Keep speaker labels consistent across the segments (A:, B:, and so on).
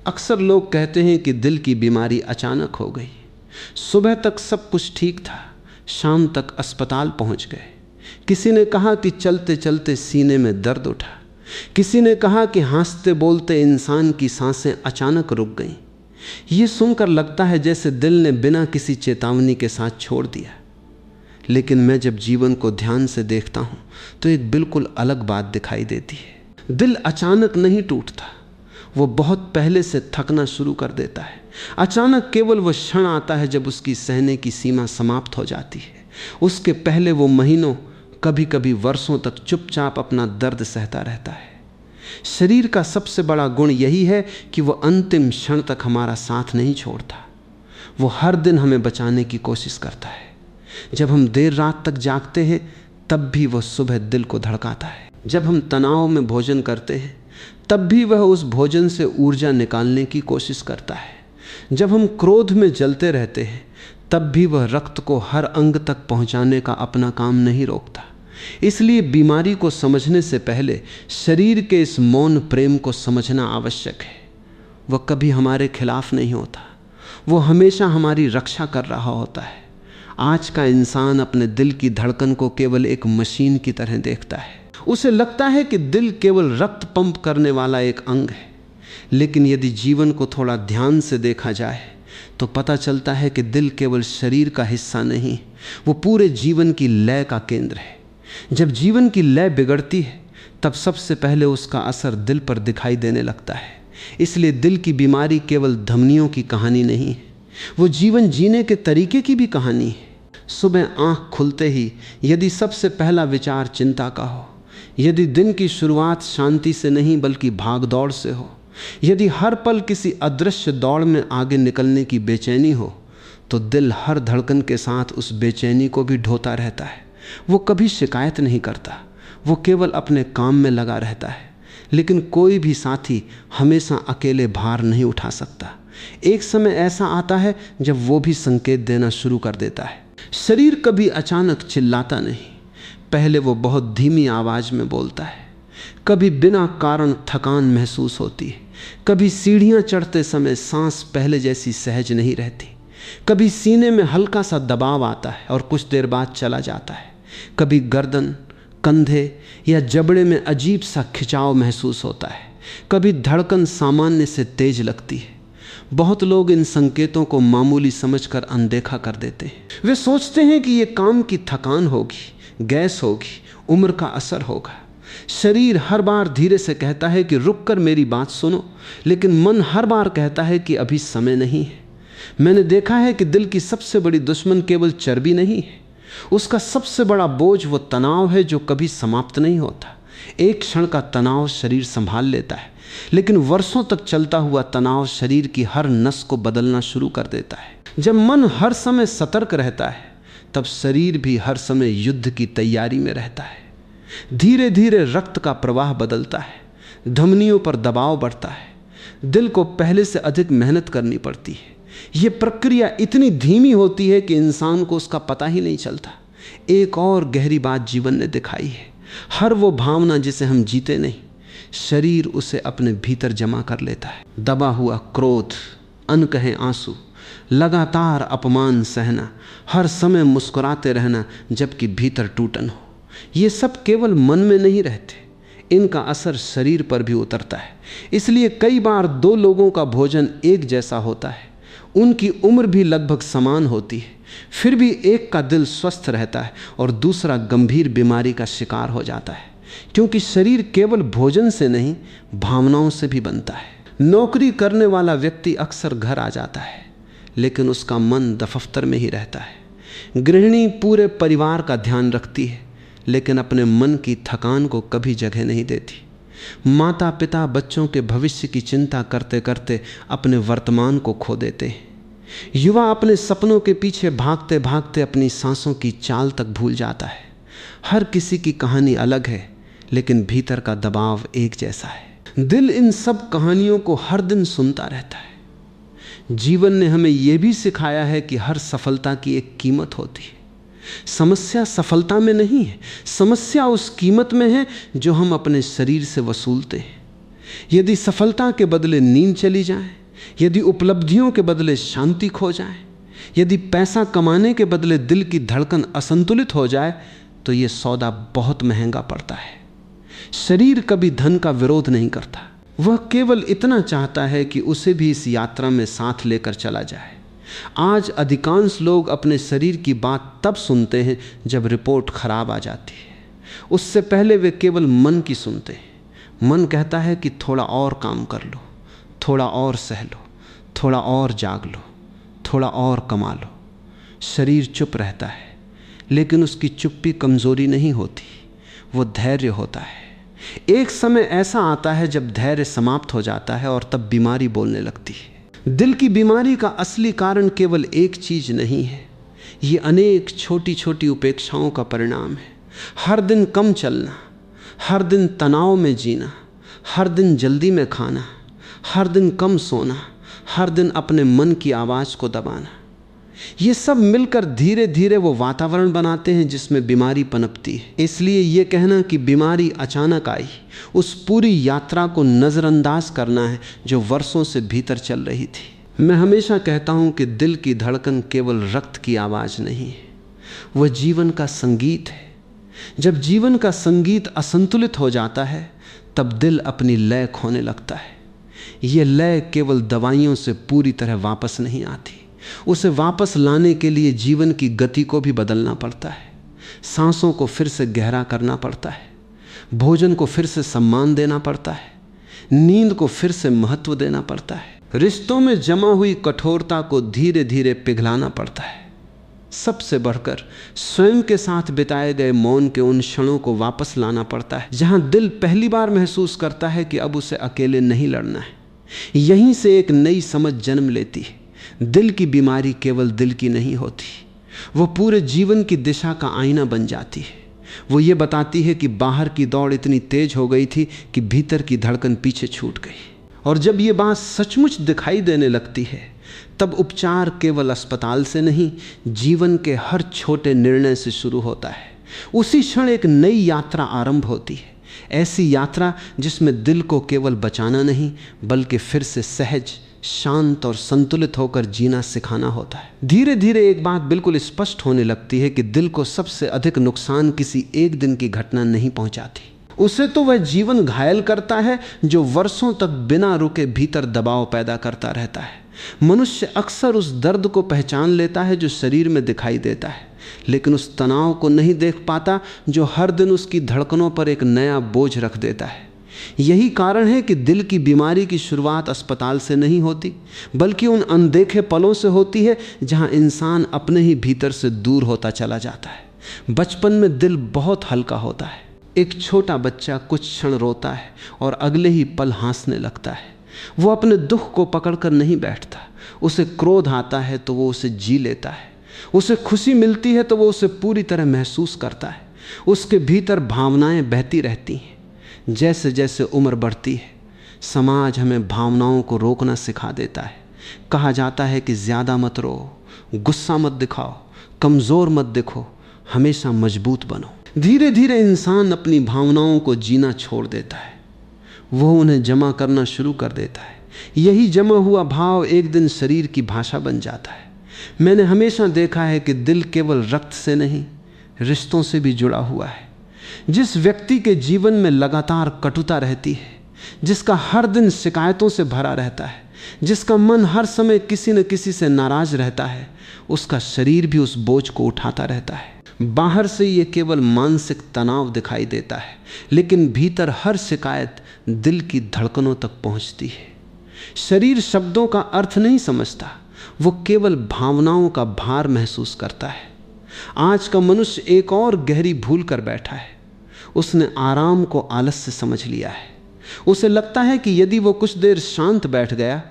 A: अक्सर लोग कहते हैं कि दिल की बीमारी अचानक हो गई। सुबह तक सब कुछ ठीक था, शाम तक अस्पताल पहुंच गए। किसी ने कहा कि चलते चलते सीने में दर्द उठा, किसी ने कहा कि हंसते बोलते इंसान की सांसें अचानक रुक गईं। ये सुनकर लगता है जैसे दिल ने बिना किसी चेतावनी के साथ छोड़ दिया। लेकिन मैं जब जीवन को ध्यान से देखता हूँ तो एक बिल्कुल अलग बात दिखाई देती है। दिल अचानक नहीं टूटता, वो बहुत पहले से थकना शुरू कर देता है। अचानक केवल वो क्षण आता है जब उसकी सहने की सीमा समाप्त हो जाती है। उसके पहले वो महीनों, कभी कभी वर्षों तक चुपचाप अपना दर्द सहता रहता है। शरीर का सबसे बड़ा गुण यही है कि वो अंतिम क्षण तक हमारा साथ नहीं छोड़ता। वो हर दिन हमें बचाने की कोशिश करता है। जब हम देर रात तक जागते हैं तब भी वह सुबह दिल को धड़काता है। जब हम तनाव में भोजन करते हैं तब भी वह उस भोजन से ऊर्जा निकालने की कोशिश करता है। जब हम क्रोध में जलते रहते हैं तब भी वह रक्त को हर अंग तक पहुंचाने का अपना काम नहीं रोकता। इसलिए बीमारी को समझने से पहले शरीर के इस मौन प्रेम को समझना आवश्यक है। वह कभी हमारे खिलाफ नहीं होता, वो हमेशा हमारी रक्षा कर रहा होता है। आज का इंसान अपने दिल की धड़कन को केवल एक मशीन की तरह देखता है। उसे लगता है कि दिल केवल रक्त पंप करने वाला एक अंग है। लेकिन यदि जीवन को थोड़ा ध्यान से देखा जाए तो पता चलता है कि दिल केवल शरीर का हिस्सा नहीं, वो पूरे जीवन की लय का केंद्र है। जब जीवन की लय बिगड़ती है तब सबसे पहले उसका असर दिल पर दिखाई देने लगता है। इसलिए दिल की बीमारी केवल धमनियों की कहानी नहीं है, वो जीवन जीने के तरीके की भी कहानी है। सुबह आंख खुलते ही यदि सबसे पहला विचार चिंता का हो, यदि दिन की शुरुआत शांति से नहीं बल्कि भाग दौड़ से हो, यदि हर पल किसी अदृश्य दौड़ में आगे निकलने की बेचैनी हो, तो दिल हर धड़कन के साथ उस बेचैनी को भी ढोता रहता है। वो कभी शिकायत नहीं करता, वो केवल अपने काम में लगा रहता है। लेकिन कोई भी साथी हमेशा अकेले भार नहीं उठा सकता। एक समय ऐसा आता है जब वो भी संकेत देना शुरू कर देता है। शरीर कभी अचानक चिल्लाता नहीं, पहले वो बहुत धीमी आवाज में बोलता है। कभी बिना कारण थकान महसूस होती है, कभी सीढ़ियां चढ़ते समय सांस पहले जैसी सहज नहीं रहती, कभी सीने में हल्का सा दबाव आता है और कुछ देर बाद चला जाता है, कभी गर्दन, कंधे या जबड़े में अजीब सा खिंचाव महसूस होता है, कभी धड़कन सामान्य से तेज लगती है। बहुत लोग इन संकेतों को मामूली समझकर अनदेखा कर देते हैं। वे सोचते हैं कि ये काम की थकान होगी, गैस होगी, उम्र का असर होगा। शरीर हर बार धीरे से कहता है कि रुक कर मेरी बात सुनो, लेकिन मन हर बार कहता है कि अभी समय नहीं है। मैंने देखा है कि दिल की सबसे बड़ी दुश्मन केवल चर्बी नहीं है, उसका सबसे बड़ा बोझ वो तनाव है जो कभी समाप्त नहीं होता। एक क्षण का तनाव शरीर संभाल लेता है, लेकिन वर्षों तक चलता हुआ तनाव शरीर की हर नस को बदलना शुरू कर देता है। जब मन हर समय सतर्क रहता है तब शरीर भी हर समय युद्ध की तैयारी में रहता है। धीरे धीरे रक्त का प्रवाह बदलता है, धमनियों पर दबाव बढ़ता है, दिल को पहले से अधिक मेहनत करनी पड़ती है। ये प्रक्रिया इतनी धीमी होती है कि इंसान को उसका पता ही नहीं चलता। एक और गहरी बात जीवन ने दिखाई है, हर वो भावना जिसे हम जीते नहीं, शरीर उसे अपने भीतर जमा कर लेता है। दबा हुआ क्रोध, अनकहे आंसू, लगातार अपमान सहना, हर समय मुस्कुराते रहना जबकि भीतर टूटन हो, ये सब केवल मन में नहीं रहते, इनका असर शरीर पर भी उतरता है। इसलिए कई बार दो लोगों का भोजन एक जैसा होता है, उनकी उम्र भी लगभग समान होती है, फिर भी एक का दिल स्वस्थ रहता है और दूसरा गंभीर बीमारी का शिकार हो जाता है, क्योंकि शरीर केवल भोजन से नहीं भावनाओं से भी बनता है। नौकरी करने वाला व्यक्ति अक्सर घर आ जाता है, लेकिन उसका मन दफ्तर में ही रहता है। गृहिणी पूरे परिवार का ध्यान रखती है, लेकिन अपने मन की थकान को कभी जगह नहीं देती। माता पिता बच्चों के भविष्य की चिंता करते करते अपने वर्तमान को खो देते हैं। युवा अपने सपनों के पीछे भागते भागते अपनी सांसों की चाल तक भूल जाता है। हर किसी की कहानी अलग है, लेकिन भीतर का दबाव एक जैसा है। दिल इन सब कहानियों को हर दिन सुनता रहता है। जीवन ने हमें यह भी सिखाया है कि हर सफलता की एक कीमत होती है। समस्या सफलता में नहीं है, समस्या उस कीमत में है जो हम अपने शरीर से वसूलते हैं। यदि सफलता के बदले नींद चली जाए, यदि उपलब्धियों के बदले शांति खो जाए, यदि पैसा कमाने के बदले दिल की धड़कन असंतुलित हो जाए, तो यह सौदा बहुत महंगा पड़ता है। शरीर कभी धन का विरोध नहीं करता, वह केवल इतना चाहता है कि उसे भी इस यात्रा में साथ लेकर चला जाए। आज अधिकांश लोग अपने शरीर की बात तब सुनते हैं जब रिपोर्ट खराब आ जाती है। उससे पहले वे केवल मन की सुनते हैं। मन कहता है कि थोड़ा और काम कर लो, थोड़ा और सह लो, थोड़ा और जाग लो, थोड़ा और कमा लो। शरीर चुप रहता है, लेकिन उसकी चुप्पी कमजोरी नहीं होती, वो धैर्य होता है। एक समय ऐसा आता है जब धैर्य समाप्त हो जाता है और तब बीमारी बोलने लगती है। दिल की बीमारी का असली कारण केवल एक चीज नहीं है, ये अनेक छोटी छोटी उपेक्षाओं का परिणाम है। हर दिन कम चलना, हर दिन तनाव में जीना, हर दिन जल्दी में खाना, हर दिन कम सोना, हर दिन अपने मन की आवाज को दबाना, ये सब मिलकर धीरे धीरे वो वातावरण बनाते हैं जिसमें बीमारी पनपती है। इसलिए ये कहना कि बीमारी अचानक आई, उस पूरी यात्रा को नज़रअंदाज करना है जो वर्षों से भीतर चल रही थी। मैं हमेशा कहता हूँ कि दिल की धड़कन केवल रक्त की आवाज़ नहीं है, वह जीवन का संगीत है। जब जीवन का संगीत असंतुलित हो जाता है तब दिल अपनी लय खोने लगता है। ये लय केवल दवाइयों से पूरी तरह वापस नहीं आती, उसे वापस लाने के लिए जीवन की गति को भी बदलना पड़ता है। सांसों को फिर से गहरा करना पड़ता है, भोजन को फिर से सम्मान देना पड़ता है, नींद को फिर से महत्व देना पड़ता है, रिश्तों में जमा हुई कठोरता को धीरे धीरे पिघलाना पड़ता है। सबसे बढ़कर स्वयं के साथ बिताए गए मौन के उन क्षणों को वापस लाना पड़ता है जहां दिल पहली बार महसूस करता है कि अब उसे अकेले नहीं लड़ना है। यहीं से एक नई समझ जन्म लेती है। दिल की बीमारी केवल दिल की नहीं होती, वो पूरे जीवन की दिशा का आईना बन जाती है। वो ये बताती है कि बाहर की दौड़ इतनी तेज हो गई थी कि भीतर की धड़कन पीछे छूट गई। और जब ये बात सचमुच दिखाई देने लगती है तब उपचार केवल अस्पताल से नहीं, जीवन के हर छोटे निर्णय से शुरू होता है। उसी क्षण एक नई यात्रा आरंभ होती है, ऐसी यात्रा जिसमें दिल को केवल बचाना नहीं बल्कि फिर से सहज, शांत और संतुलित होकर जीना सिखाना होता है। धीरे धीरे एक बात बिल्कुल स्पष्ट होने लगती है कि दिल को सबसे अधिक नुकसान किसी एक दिन की घटना नहीं पहुंचाती, उसे तो वह जीवन घायल करता है जो वर्षों तक बिना रुके भीतर दबाव पैदा करता रहता है। मनुष्य अक्सर उस दर्द को पहचान लेता है जो शरीर में दिखाई देता है, लेकिन उस तनाव को नहीं देख पाता जो हर दिन उसकी धड़कनों पर एक नया बोझ रख देता है। यही कारण है कि दिल की बीमारी की शुरुआत अस्पताल से नहीं होती बल्कि उन अनदेखे पलों से होती है जहां इंसान अपने ही भीतर से दूर होता चला जाता है। बचपन में दिल बहुत हल्का होता है। एक छोटा बच्चा कुछ क्षण रोता है और अगले ही पल हंसने लगता है। वो अपने दुख को पकड़कर नहीं बैठता, उसे क्रोध आता है तो वो उसे जी लेता है, उसे खुशी मिलती है तो वो उसे पूरी तरह महसूस करता है। उसके भीतर भावनाएं बहती रहती हैं। जैसे जैसे उम्र बढ़ती है समाज हमें भावनाओं को रोकना सिखा देता है। कहा जाता है कि ज़्यादा मत रो, गुस्सा मत दिखाओ, कमज़ोर मत दिखो, हमेशा मजबूत बनो। धीरे धीरे इंसान अपनी भावनाओं को जीना छोड़ देता है, वो उन्हें जमा करना शुरू कर देता है। यही जमा हुआ भाव एक दिन शरीर की भाषा बन जाता है। मैंने हमेशा देखा है कि दिल केवल रक्त से नहीं, रिश्तों से भी जुड़ा हुआ है। जिस व्यक्ति के जीवन में लगातार कटुता रहती है, जिसका हर दिन शिकायतों से भरा रहता है, जिसका मन हर समय किसी न किसी से नाराज रहता है, उसका शरीर भी उस बोझ को उठाता रहता है। बाहर से ये केवल मानसिक तनाव दिखाई देता है, लेकिन भीतर हर शिकायत दिल की धड़कनों तक पहुंचती है। शरीर शब्दों का अर्थ नहीं समझता, वो केवल भावनाओं का भार महसूस करता है। आज का मनुष्य एक और गहरी भूल कर बैठा है। उसने आराम को आलस्य समझ लिया है। उसे लगता है कि यदि वो कुछ देर शांत बैठ गया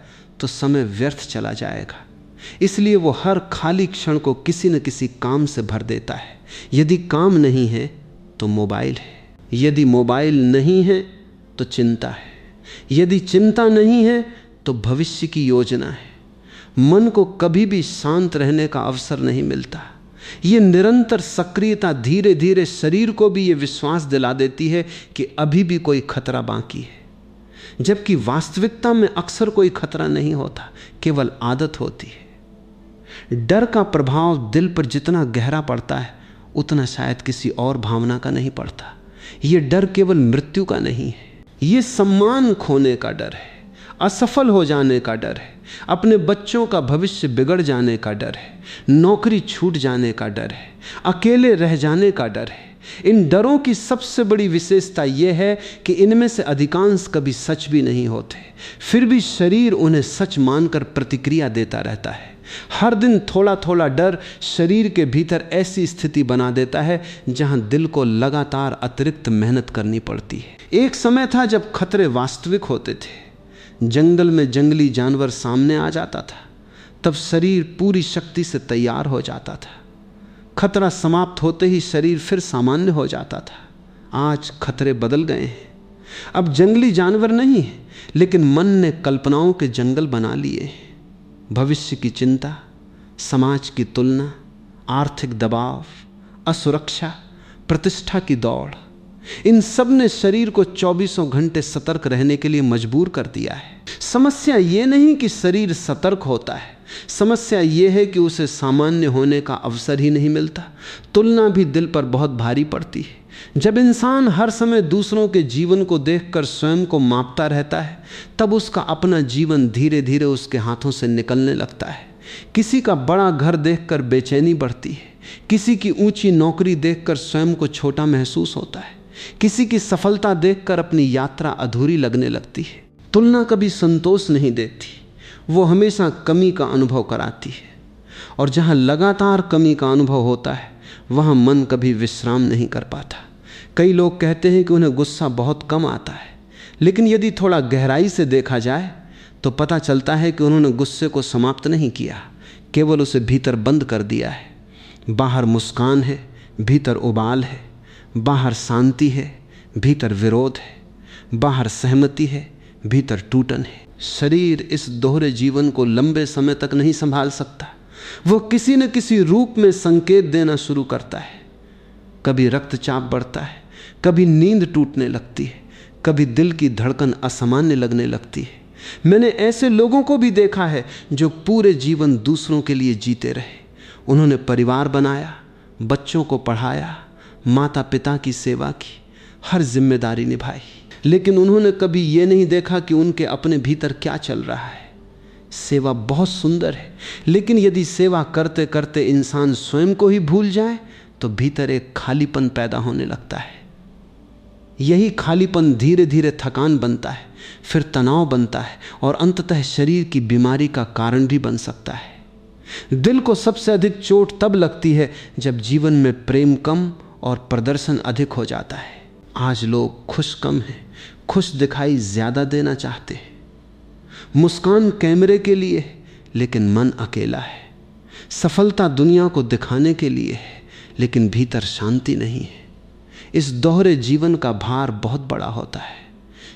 A: तो समय व्यर्थ चला जाएगा, इसलिए वो हर खाली क्षण को किसी न किसी काम से भर देता है। यदि काम नहीं है तो मोबाइल है, यदि मोबाइल नहीं है तो चिंता है, यदि चिंता नहीं है तो भविष्य की योजना है। मन को कभी भी शांत रहने का अवसर नहीं मिलता। ये निरंतर सक्रियता धीरे धीरे शरीर को भी ये विश्वास दिला देती है कि अभी भी कोई खतरा बाकी है। जबकि वास्तविकता में अक्सर कोई खतरा नहीं होता, केवल आदत होती है। डर का प्रभाव दिल पर जितना गहरा पड़ता है उतना शायद किसी और भावना का नहीं पड़ता। यह डर केवल मृत्यु का नहीं है, यह सम्मान खोने का डर है, असफल हो जाने का डर है, अपने बच्चों का भविष्य बिगड़ जाने का डर है, नौकरी छूट जाने का डर है, अकेले रह जाने का डर है। इन डरों की सबसे बड़ी विशेषता यह है कि इनमें से अधिकांश कभी सच भी नहीं होते, फिर भी शरीर उन्हें सच मानकर प्रतिक्रिया देता रहता है। हर दिन थोड़ा थोड़ा डर शरीर के भीतर ऐसी स्थिति बना देता है जहां दिल को लगातार अतिरिक्त मेहनत करनी पड़ती है। एक समय था जब खतरे वास्तविक होते थे, जंगल में जंगली जानवर सामने आ जाता था, तब शरीर पूरी शक्ति से तैयार हो जाता था। खतरा समाप्त होते ही शरीर फिर सामान्य हो जाता था। आज खतरे बदल गए हैं, अब जंगली जानवर नहीं है, लेकिन मन ने कल्पनाओं के जंगल बना लिए। भविष्य की चिंता, समाज की तुलना, आर्थिक दबाव, असुरक्षा, प्रतिष्ठा की दौड़, इन सब ने शरीर को 24 घंटे सतर्क रहने के लिए मजबूर कर दिया है। समस्या ये नहीं कि शरीर सतर्क होता है, समस्या ये है कि उसे सामान्य होने का अवसर ही नहीं मिलता। तुलना भी दिल पर बहुत भारी पड़ती है। जब इंसान हर समय दूसरों के जीवन को देखकर स्वयं को मापता रहता है, तब उसका अपना जीवन धीरे धीरे उसके हाथों से निकलने लगता है। किसी का बड़ा घर देखकर बेचैनी बढ़ती है, किसी की ऊंची नौकरी देखकर स्वयं को छोटा महसूस होता है, किसी की सफलता देखकर अपनी यात्रा अधूरी लगने लगती है। तुलना कभी संतोष नहीं देती, वो हमेशा कमी का अनुभव कराती है, और जहाँ लगातार कमी का अनुभव होता है वहाँ मन कभी विश्राम नहीं कर पाता। कई लोग कहते हैं कि उन्हें गुस्सा बहुत कम आता है, लेकिन यदि थोड़ा गहराई से देखा जाए तो पता चलता है कि उन्होंने गुस्से को समाप्त नहीं किया, केवल उसे भीतर बंद कर दिया है। बाहर मुस्कान है, भीतर उबाल है, बाहर शांति है, भीतर विरोध है, बाहर सहमति है, भीतर टूटन है। शरीर इस दोहरे जीवन को लंबे समय तक नहीं संभाल सकता। वो किसी न किसी रूप में संकेत देना शुरू करता है। कभी रक्तचाप बढ़ता है, कभी नींद टूटने लगती है, कभी दिल की धड़कन असामान्य लगने लगती है। मैंने ऐसे लोगों को भी देखा है जो पूरे जीवन दूसरों के लिए जीते रहे। उन्होंने परिवार बनाया, बच्चों को पढ़ाया, माता पिता की सेवा की, हर जिम्मेदारी निभाई, लेकिन उन्होंने कभी ये नहीं देखा कि उनके अपने भीतर क्या चल रहा है। सेवा बहुत सुंदर है, लेकिन यदि सेवा करते करते इंसान स्वयं को ही भूल जाए तो भीतर एक खालीपन पैदा होने लगता है। यही खालीपन धीरे धीरे थकान बनता है, फिर तनाव बनता है, और अंततः शरीर की बीमारी का कारण भी बन सकता है। दिल को सबसे अधिक चोट तब लगती है जब जीवन में प्रेम कम और प्रदर्शन अधिक हो जाता है। आज लोग खुश कम हैं, खुश दिखाई ज्यादा देना चाहते हैं। मुस्कान कैमरे के लिए है, लेकिन मन अकेला है। सफलता दुनिया को दिखाने के लिए है, लेकिन भीतर शांति नहीं है। इस दोहरे जीवन का भार बहुत बड़ा होता है।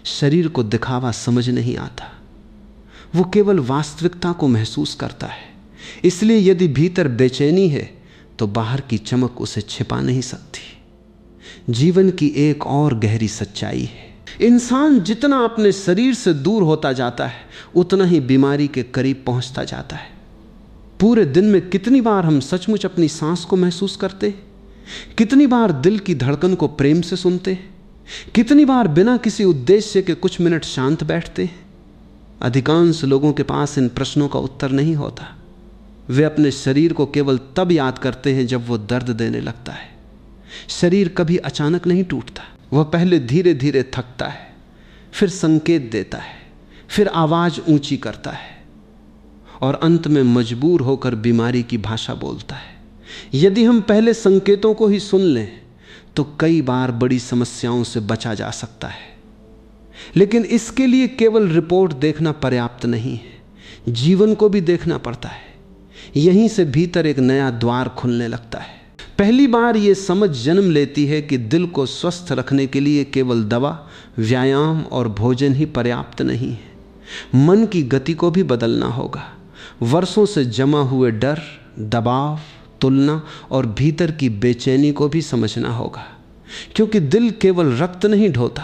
A: शरीर को दिखावा समझ नहीं आता, वो केवल वास्तविकता को महसूस करता है। इसलिए यदि भीतर बेचैनी है तो बाहर की चमक उसे छिपा नहीं सकती। जीवन की एक और गहरी सच्चाई है, इंसान जितना अपने शरीर से दूर होता जाता है उतना ही बीमारी के करीब पहुंचता जाता है। पूरे दिन में कितनी बार हम सचमुच अपनी सांस को महसूस करते हैं? कितनी बार दिल की धड़कन को प्रेम से सुनते हैं? कितनी बार बिना किसी उद्देश्य के कुछ मिनट शांत बैठते हैं? अधिकांश लोगों के पास इन प्रश्नों का उत्तर नहीं होता। वे अपने शरीर को केवल तब याद करते हैं जब वो दर्द देने लगता है। शरीर कभी अचानक नहीं टूटता, वह पहले धीरे धीरे थकता है, फिर संकेत देता है, फिर आवाज ऊंची करता है, और अंत में मजबूर होकर बीमारी की भाषा बोलता है। यदि हम पहले संकेतों को ही सुन लें तो कई बार बड़ी समस्याओं से बचा जा सकता है। लेकिन इसके लिए केवल रिपोर्ट देखना पर्याप्त नहीं है, जीवन को भी देखना पड़ता है। यहीं से भीतर एक नया द्वार खुलने लगता है। पहली बार ये समझ जन्म लेती है कि दिल को स्वस्थ रखने के लिए केवल दवा, व्यायाम और भोजन ही पर्याप्त नहीं है। मन की गति को भी बदलना होगा। वर्षों से जमा हुए डर, दबाव, तुलना और भीतर की बेचैनी को भी समझना होगा, क्योंकि दिल केवल रक्त नहीं ढोता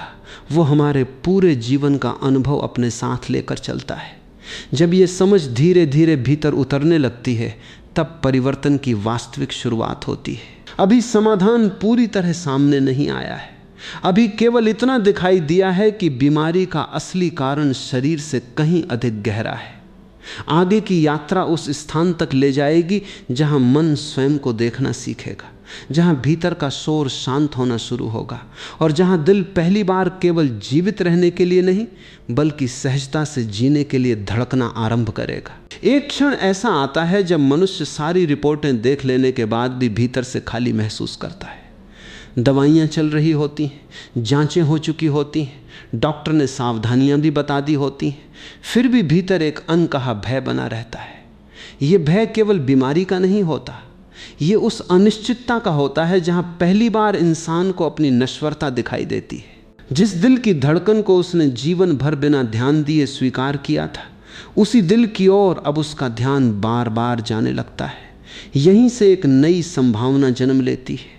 A: वो हमारे पूरे जीवन का अनुभव अपने साथ लेकर चलता है। जब ये समझ धीरे धीरे भीतर उतरने लगती है, तब परिवर्तन की वास्तविक शुरुआत होती है। अभी समाधान पूरी तरह सामने नहीं आया है। अभी केवल इतना दिखाई दिया है कि बीमारी का असली कारण शरीर से कहीं अधिक गहरा है। आगे की यात्रा उस स्थान तक ले जाएगी जहां मन स्वयं को देखना सीखेगा, जहां भीतर का शोर शांत होना शुरू होगा और जहां दिल पहली बार केवल जीवित रहने के लिए नहीं बल्कि सहजता से जीने के लिए धड़कना आरंभ करेगा। एक क्षण ऐसा आता है जब मनुष्य सारी रिपोर्टें देख लेने के बाद भी भीतर से खाली महसूस करता है। दवाइयाँ चल रही होती हैं, जांचें हो चुकी होती हैं, डॉक्टर ने सावधानियां भी बता दी होती हैं, फिर भी भीतर एक अनकहा भय बना रहता है। ये भय केवल बीमारी का नहीं होता, ये उस अनिश्चितता का होता है जहां पहली बार इंसान को अपनी नश्वरता दिखाई देती है। जिस दिल की धड़कन को उसने जीवन भर बिना ध्यान दिए स्वीकार किया था, उसी दिल की ओर अब उसका ध्यान बार बार जाने लगता है। यहीं से एक नई संभावना जन्म लेती है।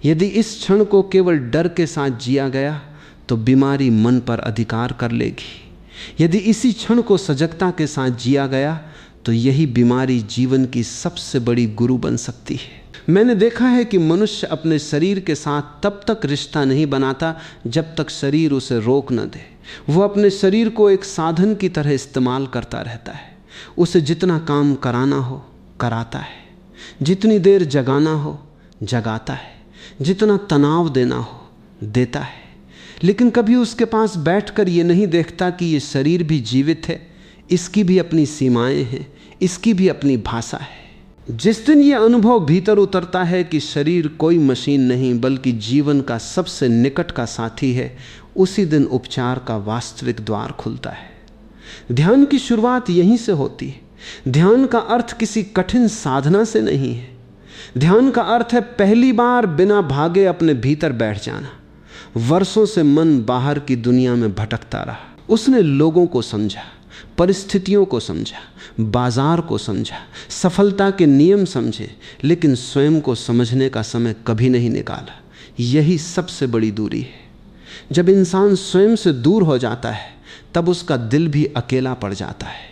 A: यदि इस क्षण को केवल डर के साथ जिया गया तो बीमारी मन पर अधिकार कर लेगी। यदि इसी क्षण को सजगता के साथ जिया गया तो यही बीमारी जीवन की सबसे बड़ी गुरु बन सकती है। मैंने देखा है कि मनुष्य अपने शरीर के साथ तब तक रिश्ता नहीं बनाता जब तक शरीर उसे रोक न दे। वो अपने शरीर को एक साधन की तरह इस्तेमाल करता रहता है। उसे जितना काम कराना हो कराता है, जितनी देर जगाना हो जगाता है, जितना तनाव देना हो देता है, लेकिन कभी उसके पास बैठकर ये नहीं देखता कि ये शरीर भी जीवित है, इसकी भी अपनी सीमाएं हैं, इसकी भी अपनी भाषा है। जिस दिन ये अनुभव भीतर उतरता है कि शरीर कोई मशीन नहीं बल्कि जीवन का सबसे निकट का साथी है, उसी दिन उपचार का वास्तविक द्वार खुलता है। ध्यान की शुरुआत यहीं से होती है। ध्यान का अर्थ किसी कठिन साधना से नहीं है। ध्यान का अर्थ है पहली बार बिना भागे अपने भीतर बैठ जाना। वर्षों से मन बाहर की दुनिया में भटकता रहा। उसने लोगों को समझा, परिस्थितियों को समझा, बाजार को समझा, सफलता के नियम समझे, लेकिन स्वयं को समझने का समय कभी नहीं निकाला। यही सबसे बड़ी दूरी है। जब इंसान स्वयं से दूर हो जाता है तब उसका दिल भी अकेला पड़ जाता है।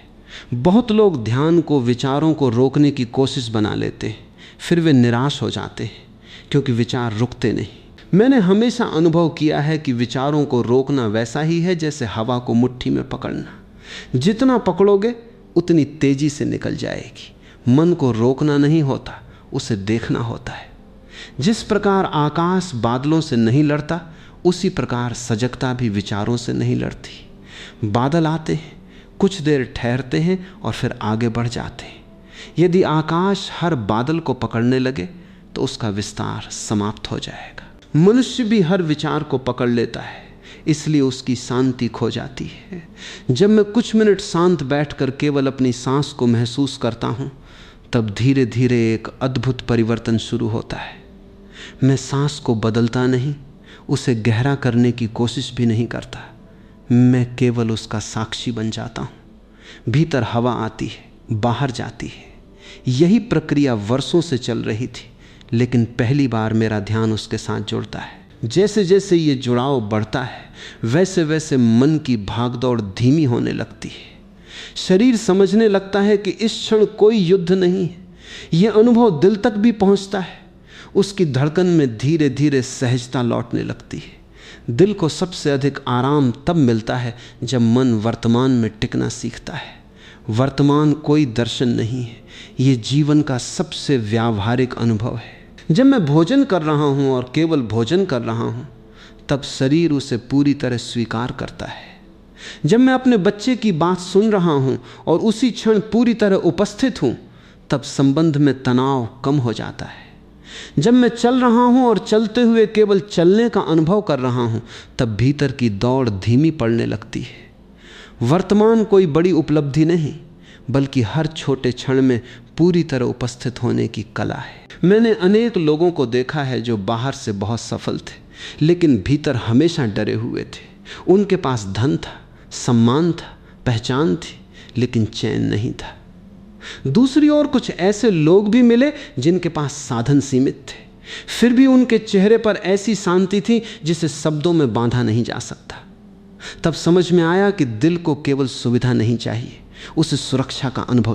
A: बहुत लोग ध्यान को विचारों को रोकने की कोशिश बना लेते हैं, फिर वे निराश हो जाते हैं क्योंकि विचार रुकते नहीं। मैंने हमेशा अनुभव किया है कि विचारों को रोकना वैसा ही है जैसे हवा को मुट्ठी में पकड़ना। जितना पकड़ोगे उतनी तेजी से निकल जाएगी। मन को रोकना नहीं होता, उसे देखना होता है। जिस प्रकार आकाश बादलों से नहीं लड़ता, उसी प्रकार सजगता भी विचारों से नहीं लड़ती। बादल आते हैं, कुछ देर ठहरते हैं और फिर आगे बढ़ जाते हैं। यदि आकाश हर बादल को पकड़ने लगे तो उसका विस्तार समाप्त हो जाएगा। मनुष्य भी हर विचार को पकड़ लेता है, इसलिए उसकी शांति खो जाती है। जब मैं कुछ मिनट शांत बैठकर केवल अपनी सांस को महसूस करता हूँ, तब धीरे धीरे एक अद्भुत परिवर्तन शुरू होता है। मैं सांस को बदलता नहीं, उसे गहरा करने की कोशिश भी नहीं करता। मैं केवल उसका साक्षी बन जाता हूँ। भीतर हवा आती है, बाहर जाती है। यही प्रक्रिया वर्षों से चल रही थी, लेकिन पहली बार मेरा ध्यान उसके साथ जुड़ता है। जैसे जैसे ये जुड़ाव बढ़ता है, वैसे वैसे मन की भागदौड़ धीमी होने लगती है। शरीर समझने लगता है कि इस क्षण कोई युद्ध नहीं है। यह अनुभव दिल तक भी पहुंचता है। उसकी धड़कन में धीरे धीरे सहजता लौटने लगती है। दिल को सबसे अधिक आराम तब मिलता है जब मन वर्तमान में टिकना सीखता है। वर्तमान कोई दर्शन नहीं है, ये जीवन का सबसे व्यावहारिक अनुभव है। जब मैं भोजन कर रहा हूँ और केवल भोजन कर रहा हूँ, तब शरीर उसे पूरी तरह स्वीकार करता है। जब मैं अपने बच्चे की बात सुन रहा हूँ और उसी क्षण पूरी तरह उपस्थित हूँ, तब संबंध में तनाव कम हो जाता है। जब मैं चल रहा हूँ और चलते हुए केवल चलने का अनुभव कर रहा हूँ, तब भीतर की दौड़ धीमी पड़ने लगती है। वर्तमान कोई बड़ी उपलब्धि नहीं, बल्कि हर छोटे क्षण में पूरी तरह उपस्थित होने की कला है। मैंने अनेक लोगों को देखा है जो बाहर से बहुत सफल थे, लेकिन भीतर हमेशा डरे हुए थे। उनके पास धन था, सम्मान था, पहचान थी, लेकिन चैन नहीं था। दूसरी ओर कुछ ऐसे लोग भी मिले जिनके पास साधन सीमित थे, फिर भी उनके चेहरे पर ऐसी शांति थी जिसे शब्दों में बांधा नहीं जा सकता। तब समझ में आया कि दिल को केवल सुविधा नहीं चाहिए, उसे सुरक्षा का अनुभव